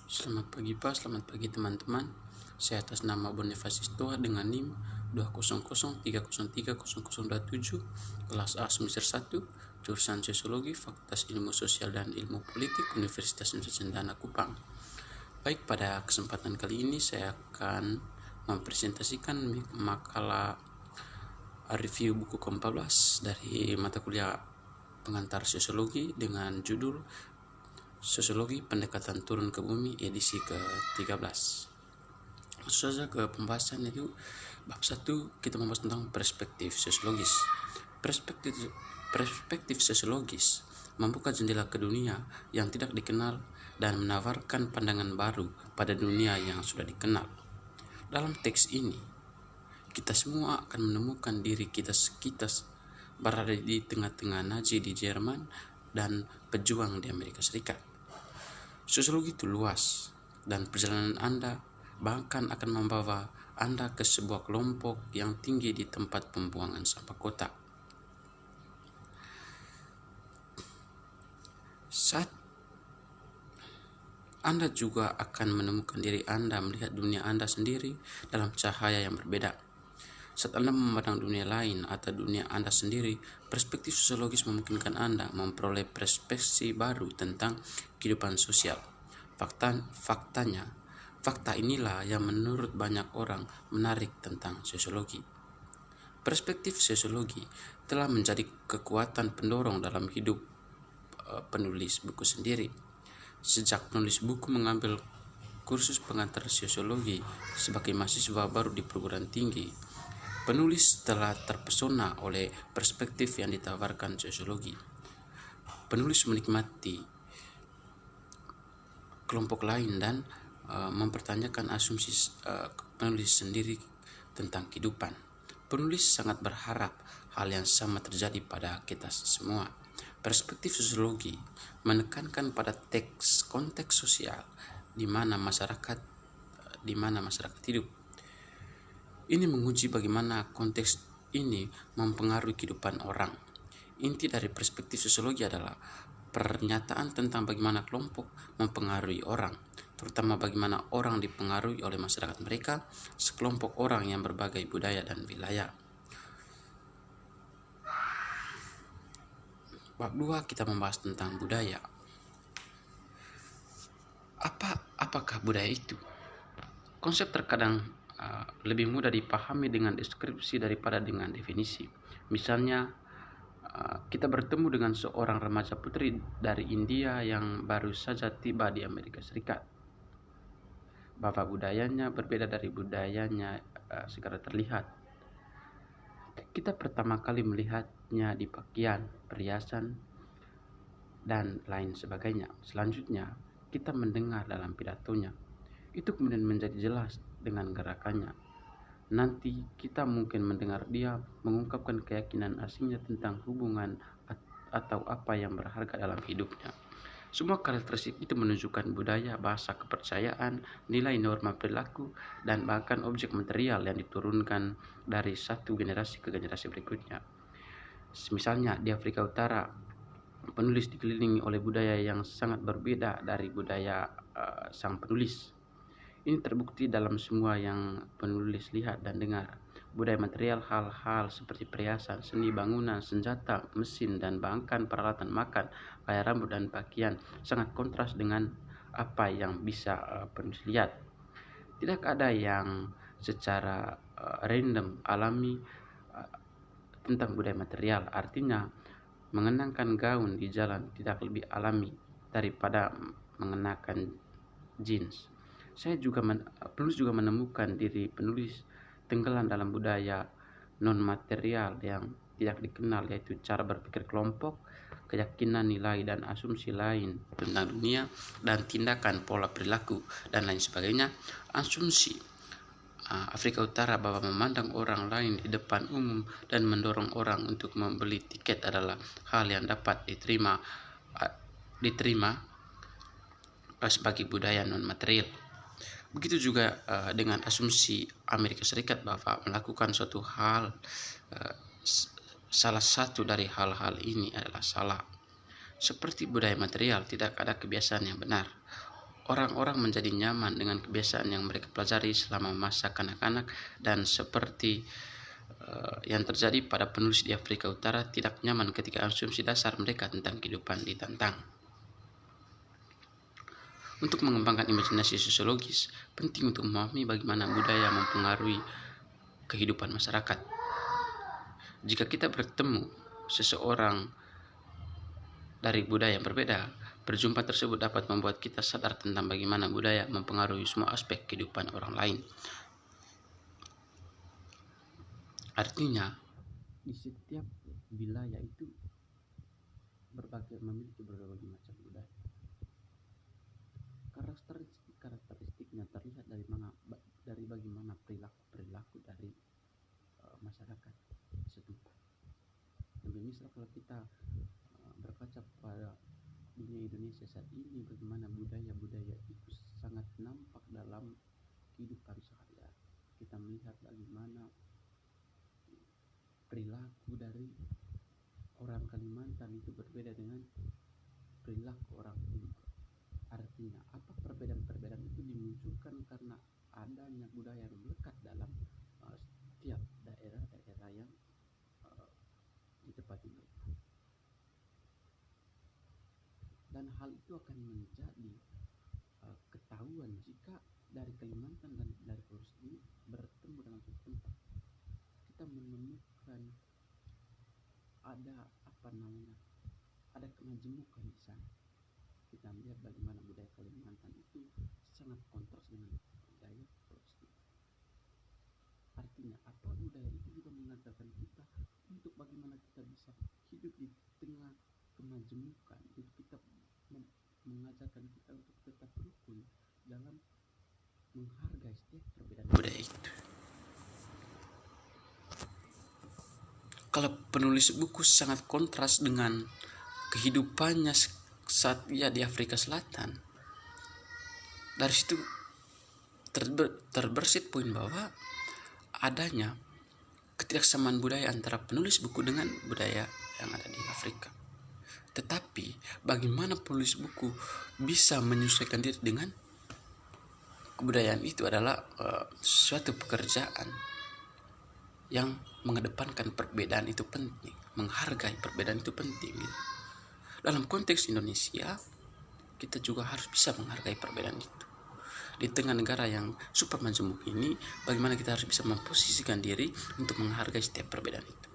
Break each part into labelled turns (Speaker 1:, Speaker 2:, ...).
Speaker 1: Selamat pagi Pak, selamat pagi teman-teman. Saya atas nama Bonifasis Toa dengan NIM 20030303027, kelas A semester 1, jurusan Sosiologi, Fakultas Ilmu Sosial dan Ilmu Politik, Universitas Nusa Cendana Kupang. Baik, pada kesempatan kali ini saya akan mempresentasikan makalah review buku ke-14 dari mata kuliah pengantar sosiologi dengan judul Sosiologi Pendekatan Turun ke Bumi edisi ke-13. Langsung saja ke pembahasan itu. Bab 1 kita membahas tentang perspektif sosiologis. Perspektif sosiologis membuka jendela ke dunia yang tidak dikenal dan menawarkan pandangan baru pada dunia yang sudah dikenal. Dalam teks ini, kita semua akan menemukan diri kita berada di tengah-tengah Nazi di Jerman dan pejuang di Amerika Serikat. Sosiologi itu luas, dan perjalanan Anda bahkan akan membawa Anda ke sebuah kelompok yang tinggi di tempat pembuangan sampah kota. Saat Anda juga akan menemukan diri Anda melihat dunia Anda sendiri dalam cahaya yang berbeda. Saat Anda memandang dunia lain atau dunia Anda sendiri, perspektif sosiologis memungkinkan Anda memperoleh perspektif baru tentang kehidupan sosial. Fakta inilah yang menurut banyak orang menarik tentang sosiologi. Perspektif sosiologi telah menjadi kekuatan pendorong dalam hidup penulis buku sendiri. Sejak penulis buku mengambil kursus pengantar sosiologi sebagai mahasiswa baru di perguruan tinggi, penulis telah terpesona oleh perspektif yang ditawarkan sosiologi. Penulis menikmati kelompok lain dan mempertanyakan asumsi penulis sendiri tentang kehidupan. Penulis sangat berharap hal yang sama terjadi pada kita semua. Perspektif sosiologi menekankan pada konteks sosial di mana masyarakat hidup. Ini menguji bagaimana konteks ini mempengaruhi kehidupan orang. Inti dari perspektif sosiologi adalah pernyataan tentang bagaimana kelompok mempengaruhi orang, terutama bagaimana orang dipengaruhi oleh masyarakat mereka, sekelompok orang yang berbagai budaya dan wilayah. Bab 2 kita membahas tentang budaya. Apakah budaya itu? Konsep terkadang lebih mudah dipahami dengan deskripsi daripada dengan definisi. Misalnya, kita bertemu dengan seorang remaja putri dari India yang baru saja tiba di Amerika Serikat. Bahwa budayanya berbeda dari budayanya secara terlihat. Kita pertama kali melihatnya di pakaian, perhiasan, dan lain sebagainya. Selanjutnya, kita mendengar dalam pidatonya. Itu kemudian menjadi jelas dengan gerakannya. Nanti kita mungkin mendengar dia mengungkapkan keyakinan aslinya tentang hubungan atau apa yang berharga dalam hidupnya. Semua karakteristik itu menunjukkan budaya, bahasa, kepercayaan, nilai norma perilaku, dan bahkan objek material yang diturunkan dari satu generasi ke generasi berikutnya. Misalnya di Afrika Utara, penulis dikelilingi oleh budaya yang sangat berbeda dari budaya sang penulis. Ini terbukti dalam semua yang penulis lihat dan dengar. Budaya material, hal-hal seperti perhiasan, seni bangunan, senjata, mesin, dan bahkan peralatan makan, gaya rambut dan pakaian sangat kontras dengan apa yang bisa penulis lihat. Tidak ada yang secara random, alami tentang budaya material. Artinya, mengenakan gaun di jalan tidak lebih alami daripada mengenakan jeans. Penulis juga menemukan diri penulis tenggelam dalam budaya non-material yang tidak dikenal, yaitu cara berpikir kelompok, keyakinan, nilai, dan asumsi lain tentang dunia, dan tindakan, pola perilaku, dan lain sebagainya. Asumsi Afrika Utara bahwa memandang orang lain di depan umum dan mendorong orang untuk membeli tiket adalah hal yang dapat diterima sebagai budaya non-material. Begitu juga dengan asumsi Amerika Serikat bahwa melakukan suatu hal, salah satu dari hal-hal ini adalah salah. Seperti budaya material, tidak ada kebiasaan yang benar. orang-orang menjadi nyaman dengan kebiasaan yang mereka pelajari selama masa kanak-kanak, dan seperti yang terjadi pada penulis di Afrika Utara tidak nyaman ketika asumsi dasar mereka tentang kehidupan ditantang. Untuk mengembangkan imajinasi sosiologis, penting untuk memahami bagaimana budaya mempengaruhi kehidupan masyarakat. Jika kita bertemu seseorang dari budaya yang berbeda, perjumpaan tersebut dapat membuat kita sadar tentang bagaimana budaya mempengaruhi semua aspek kehidupan orang lain. Artinya, di setiap wilayah itu memiliki berbagai macam budaya. Karakteristiknya terlihat dari bagaimana perilaku dari masyarakat setempat. Misal kalau kita berkaca pada dunia Indonesia saat ini, bagaimana budaya-budaya itu sangat nampak dalam kehidupan sehari-hari. Kita melihat bagaimana perilaku dari orang Kalimantan itu berbeda dengan perilaku orang Timur. Artinya apa, perbedaan-perbedaan itu dimunculkan karena adanya budaya yang melekat dalam setiap daerah-daerah yang ditempati mereka. Dan hal itu akan menjadi ketahuan jika dari Kalimantan dan dari Sulawesi ini bertemu dengan satu tempat, kita menemukan ada ada kemajemukan di sana. Kita melihat bagaimana budaya Kalimantan itu sangat kontras dengan budaya Sulawesi. Artinya apa, budaya itu juga mengajarkan kita untuk bagaimana kita bisa hidup di tengah kemajemukan. Itu kita mengajarkan kita untuk tetap rukun dalam menghargai setiap perbedaan budaya itu. Kalau penulis buku sangat kontras dengan kehidupannya saat ia di Afrika Selatan, dari situ terbersit poin bahwa adanya ketidaksamaan budaya antara penulis buku dengan budaya yang ada di Afrika. Tetapi bagaimana penulis buku bisa menyesuaikan diri dengan kebudayaan itu adalah suatu pekerjaan yang mengedepankan perbedaan itu penting, menghargai perbedaan itu penting. Dalam konteks Indonesia, kita juga harus bisa menghargai perbedaan itu. Di tengah negara yang super majemuk ini, bagaimana kita harus bisa memposisikan diri untuk menghargai setiap perbedaan itu.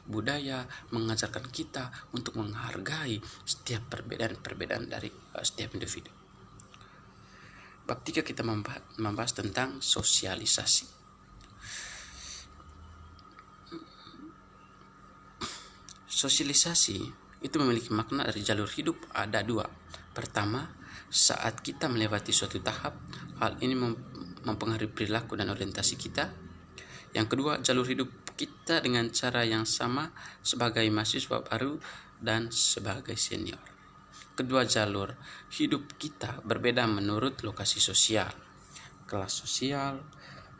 Speaker 1: Budaya mengajarkan kita untuk menghargai setiap perbedaan dari setiap individu. Bab 3 kita membahas tentang sosialisasi. Sosialisasi itu memiliki makna dari jalur hidup ada dua. Pertama, saat kita melewati suatu tahap, hal ini mempengaruhi perilaku dan orientasi kita. Yang kedua, jalur hidup kita dengan cara yang sama sebagai mahasiswa baru dan sebagai senior. Kedua jalur hidup kita berbeda menurut lokasi sosial, kelas sosial,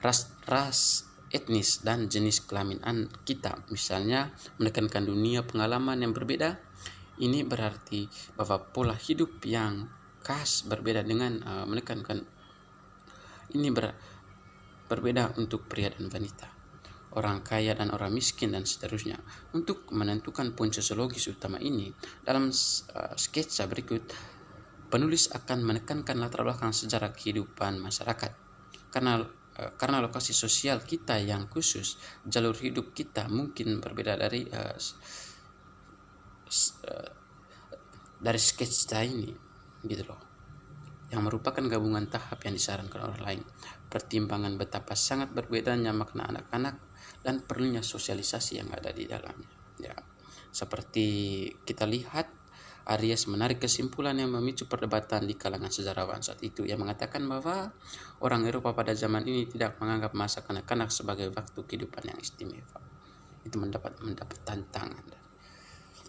Speaker 1: ras, etnis, dan jenis kelamin kita. Misalnya menekankan dunia pengalaman yang berbeda, ini berarti bahwa pola hidup yang khas berbeda dengan menekankan ini berbeda untuk pria dan wanita, orang kaya dan orang miskin, dan seterusnya. Untuk menentukan poin sosiologis utama ini, dalam sketsa berikut penulis akan menekankan latar belakang sejarah kehidupan masyarakat. Karena lokasi sosial kita yang khusus, jalur hidup kita mungkin berbeda dari sketsa ini, gitu loh, yang merupakan gabungan tahap yang disarankan orang lain. Pertimbangan betapa sangat berbedanya makna anak-anak dan perlunya sosialisasi yang ada di dalamnya. Ya, seperti kita lihat, Aries menarik kesimpulan yang memicu perdebatan di kalangan sejarawan saat itu, yang mengatakan bahwa orang Eropa pada zaman ini tidak menganggap masa kanak-kanak sebagai waktu kehidupan yang istimewa. Itu mendapat tantangan.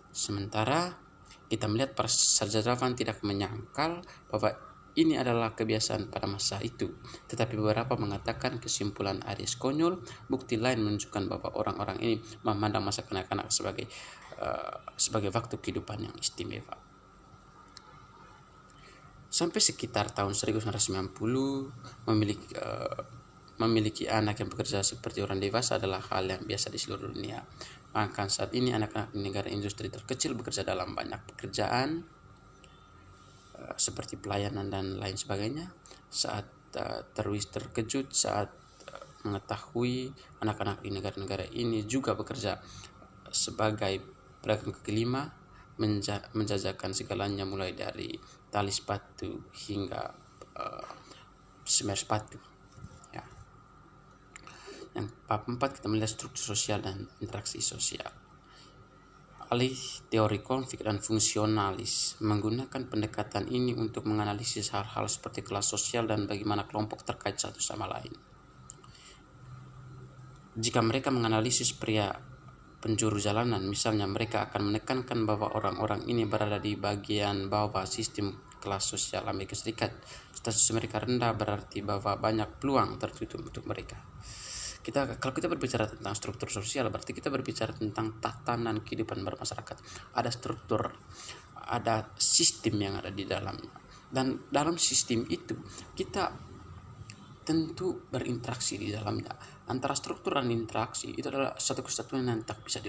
Speaker 1: Sementara kita melihat para sejarawan tidak menyangkal bahwa ini adalah kebiasaan pada masa itu, tetapi beberapa mengatakan kesimpulan Aries konyol. Bukti lain menunjukkan bahwa orang-orang ini memandang masa kanak-kanak sebagai waktu kehidupan yang istimewa. Sampai sekitar tahun 1990 memiliki anak yang bekerja seperti orang dewasa adalah hal yang biasa di seluruh dunia. Bahkan saat ini anak-anak di negara industri terkecil bekerja dalam banyak pekerjaan seperti pelayanan dan lain sebagainya. Saat terkejut saat mengetahui anak-anak di negara-negara ini juga bekerja sebagai pedagang kaki lima, menjajakan segalanya mulai dari tali sepatu hingga semer sepatu. Ya. Yang bab 4 kita melihat struktur sosial dan interaksi sosial. Alih teori konflik dan fungsionalis menggunakan pendekatan ini untuk menganalisis hal-hal seperti kelas sosial dan bagaimana kelompok terkait satu sama lain. Jika mereka menganalisis pria penjuru jalanan, misalnya mereka akan menekankan bahwa orang-orang ini berada di bagian bawah sistem kelas sosial Amerika Serikat. Status mereka rendah berarti bahwa banyak peluang tertutup untuk mereka. Kalau kita berbicara tentang struktur sosial, berarti kita berbicara tentang tatanan kehidupan bermasyarakat. Ada struktur, ada sistem yang ada di dalamnya. Dan dalam sistem itu kita tentu berinteraksi di dalamnya. Antara struktur dan interaksi itu adalah satu kesatuan yang tak bisa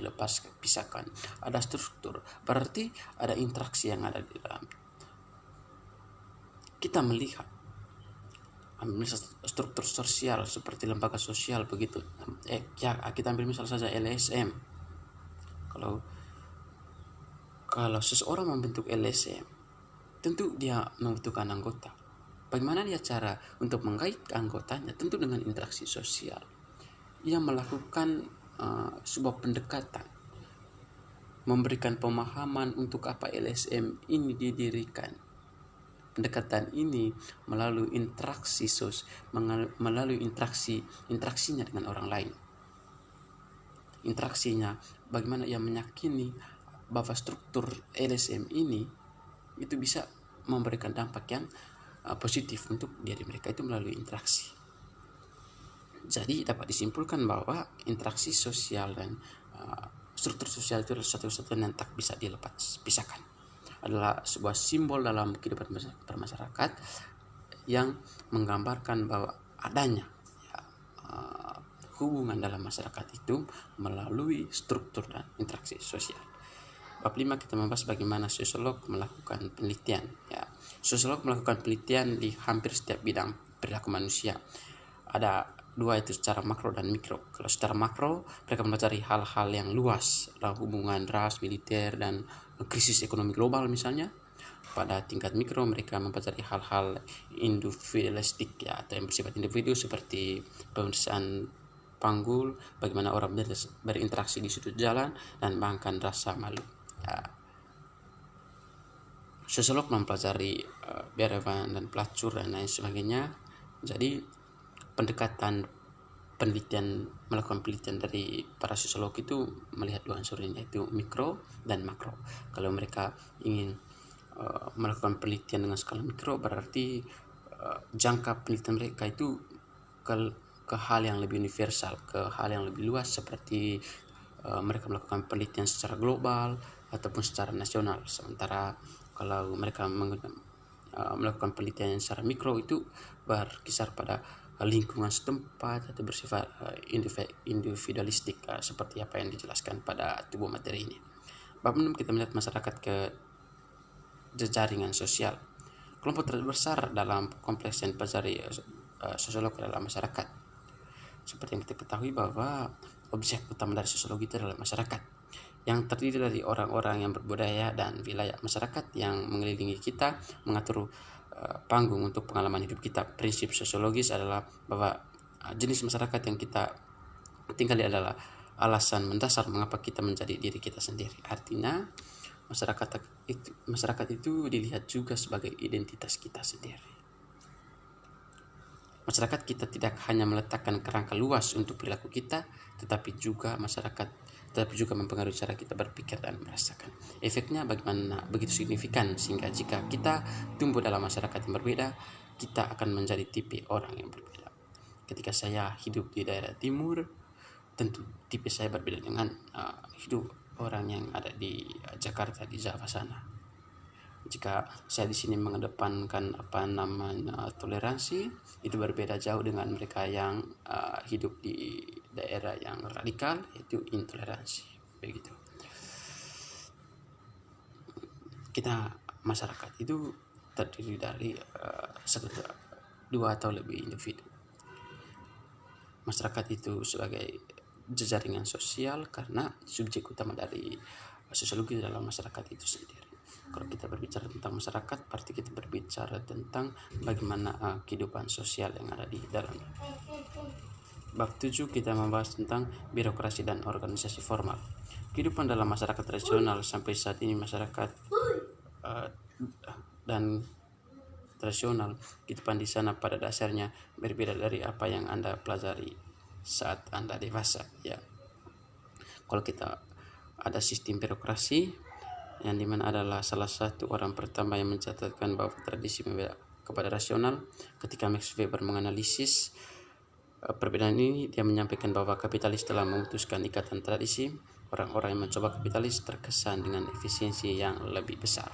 Speaker 1: pisahkan. Ada struktur, berarti ada interaksi yang ada di dalam. Kita melihat struktur sosial seperti lembaga sosial begitu. Kita ambil misal saja LSM. Kalau seseorang membentuk LSM, tentu dia membutuhkan anggota. Bagaimana dia cara untuk menggait anggotanya? Tentu dengan interaksi sosial. Ia melakukan sebuah pendekatan, memberikan pemahaman untuk apa LSM ini didirikan. Pendekatan ini melalui interaksinya dengan orang lain. Interaksinya, bagaimana ia meyakini bahwa struktur LSM ini itu bisa memberikan dampak yang positif untuk diri mereka, itu melalui interaksi. Jadi dapat disimpulkan bahwa interaksi sosial dan struktur sosial itu adalah satu-satunya yang tak bisa pisahkan. Adalah sebuah simbol dalam kehidupan bermasyarakat yang menggambarkan bahwa adanya hubungan dalam masyarakat itu melalui struktur dan interaksi sosial. Bab 5 kita membahas bagaimana sosiolog melakukan penelitian. Sosiolog melakukan penelitian di hampir setiap bidang perilaku manusia. Ada dua, itu secara makro dan mikro. Kalau secara makro, mereka mempelajari hal-hal yang luas dalam hubungan ras, militer, dan krisis ekonomi global misalnya. Pada tingkat mikro, mereka mempelajari hal-hal individualistik atau yang bersifat individu seperti pemeriksaan panggul, bagaimana orang berinteraksi di sudut jalan, dan bahkan rasa malu. Sosiolog mempelajari biarawan dan pelacur dan lain sebagainya. Jadi melakukan penelitian dari para sosiolog itu melihat dua unsur ini, yaitu mikro dan makro. Kalau mereka ingin melakukan penelitian dengan skala mikro, berarti jangka penelitian mereka itu ke hal yang lebih universal, ke hal yang lebih luas, seperti mereka melakukan penelitian secara global ataupun secara nasional. Sementara kalau mereka melakukan penelitian secara mikro, itu berkisar pada lingkungan setempat atau bersifat individualistik, seperti apa yang dijelaskan pada tubuh materi ini. Bab 6 kita melihat masyarakat ke jejaringan sosial. Kelompok terbesar dalam kompleks yang dipelajari sosiolog adalah masyarakat. Seperti yang kita ketahui bahwa objek utama dari sosiologi itu adalah masyarakat, yang terdiri dari orang-orang yang berbudaya dan wilayah masyarakat yang mengelilingi kita, mengatur panggung untuk pengalaman hidup kita. Prinsip sosiologis adalah bahwa jenis masyarakat yang kita tinggali adalah alasan mendasar mengapa kita menjadi diri kita sendiri. Artinya masyarakat itu dilihat juga sebagai identitas kita sendiri. Masyarakat kita tidak hanya meletakkan kerangka luas untuk perilaku kita, tetapi juga mempengaruhi cara kita berpikir dan merasakan. Efeknya begitu signifikan, sehingga jika kita tumbuh dalam masyarakat yang berbeda, kita akan menjadi tipe orang yang berbeda. Ketika saya hidup di daerah timur, tentu tipe saya berbeda dengan hidup orang yang ada di Jakarta, di Java sana. Jika saya di sini mengedepankan toleransi, itu berbeda jauh dengan mereka yang hidup di daerah yang radikal, yaitu intoleransi. Begitu. Kita masyarakat itu terdiri dari dua atau lebih individu. Masyarakat itu sebagai jejaringan sosial karena subjek utama dari sosiologi dalam masyarakat itu sendiri. Kalau kita berbicara tentang masyarakat, berarti kita berbicara tentang bagaimana kehidupan sosial yang ada di dalamnya. Bab 7 kita membahas tentang birokrasi dan organisasi formal. Kehidupan dalam masyarakat tradisional sampai saat ini, masyarakat dan tradisional, kehidupan di sana pada dasarnya berbeda dari apa yang Anda pelajari saat Anda dewasa. Ya, kalau kita ada sistem birokrasi yang dimana adalah salah satu orang pertama yang mencatatkan bahwa tradisi berbeda kepada rasional. Ketika Max Weber menganalisis perbedaan ini, dia menyampaikan bahwa kapitalis telah memutuskan ikatan tradisi. Orang-orang yang mencoba kapitalis terkesan dengan efisiensi yang lebih besar.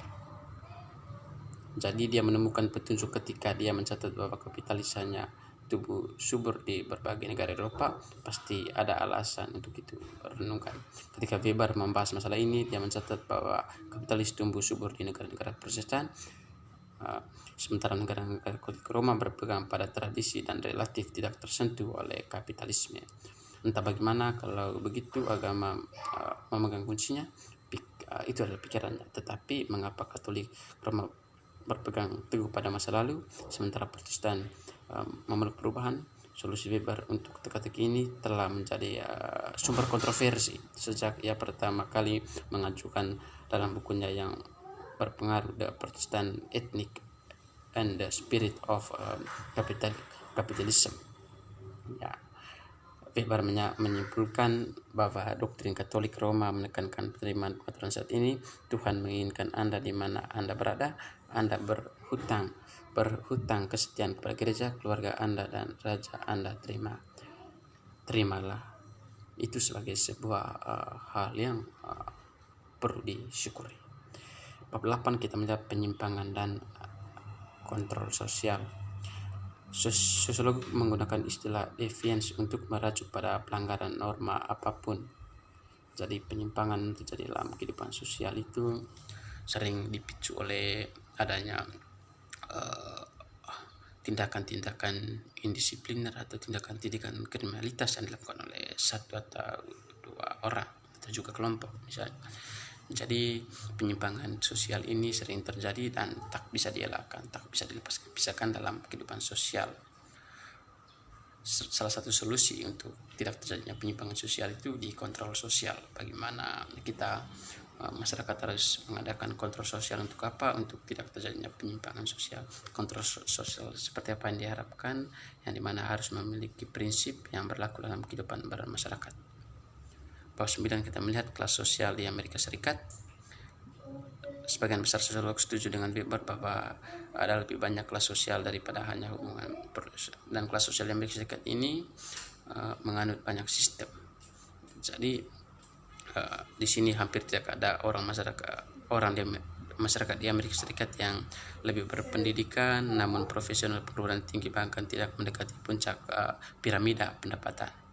Speaker 1: Jadi dia menemukan petunjuk ketika dia mencatat bahwa kapitalis hanya tumbuh subur di berbagai negara Eropa. Pasti ada alasan untuk itu, renungkan. Ketika Weber membahas masalah ini, dia mencatat bahwa kapitalis tumbuh subur di negara-negara Protestan, sementara negara-negara Katolik Roma berpegang pada tradisi dan relatif tidak tersentuh oleh kapitalisme. Entah bagaimana, kalau begitu agama memegang kuncinya, itu adalah pikirannya. Tetapi mengapa Katolik Roma berpegang teguh pada masa lalu, sementara Protestan memeluk perubahan? Solusi Weber untuk teka-teki ini telah menjadi sumber kontroversi sejak ia pertama kali mengajukan dalam bukunya yang berpengaruh The Protestant Ethic and the Spirit of Capitalism. Ya, Weber menyimpulkan bahwa doktrin Katolik Roma menekankan penerimaan pengaturan saat ini. Tuhan menginginkan Anda di mana Anda berada. Anda berhutang kesetiaan kepada gereja, keluarga Anda, dan raja Anda. Terimalah itu sebagai sebuah hal yang perlu disyukuri. Bab 8 kita melihat penyimpangan dan kontrol sosial. Sosiolog menggunakan istilah deviance untuk merujuk pada pelanggaran norma apapun. Jadi penyimpangan terjadi dalam kehidupan sosial itu sering dipicu oleh adanya tindakan-tindakan indisipliner atau tindakan-tindakan kriminalitas yang dilakukan oleh satu atau dua orang atau juga kelompok misalnya. Jadi penyimpangan sosial ini sering terjadi dan tak bisa dielakkan, tak bisa dipisahkan dalam kehidupan sosial. Salah satu solusi untuk tidak terjadinya penyimpangan sosial itu di kontrol sosial. Bagaimana kita masyarakat harus mengadakan kontrol sosial untuk apa? Untuk tidak terjadinya penyimpangan sosial. Kontrol sosial seperti apa yang diharapkan, yang dimana harus memiliki prinsip yang berlaku dalam kehidupan bermasyarakat. Bab 9 kita melihat kelas sosial di Amerika Serikat. Sebagian besar sosiolog setuju dengan Weber bahwa ada lebih banyak kelas sosial daripada hanya hubungan, dan kelas sosial di Amerika Serikat ini menganut banyak sistem. Jadi di sini hampir tidak ada masyarakat di Amerika Serikat yang lebih berpendidikan namun profesional perguruan tinggi, bahkan tidak mendekati puncak piramida pendapatan.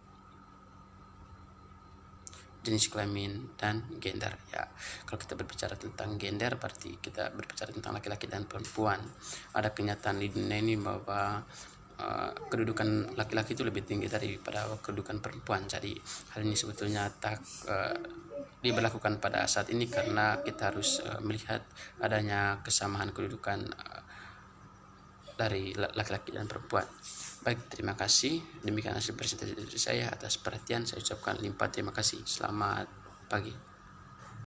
Speaker 1: Jenis kelamin dan gender. Ya, kalau kita berbicara tentang gender, berarti kita berbicara tentang laki-laki dan perempuan. Ada kenyataan di dunia ini bahwa kedudukan laki-laki itu lebih tinggi daripada kedudukan perempuan. Jadi hal ini sebetulnya tak diberlakukan pada saat ini karena kita harus melihat adanya kesamaan kedudukan dari laki-laki dan perempuan. Baik, terima kasih. Demikian hasil presentasi dari saya. Atas perhatian saya ucapkan limpah terima kasih. Selamat pagi.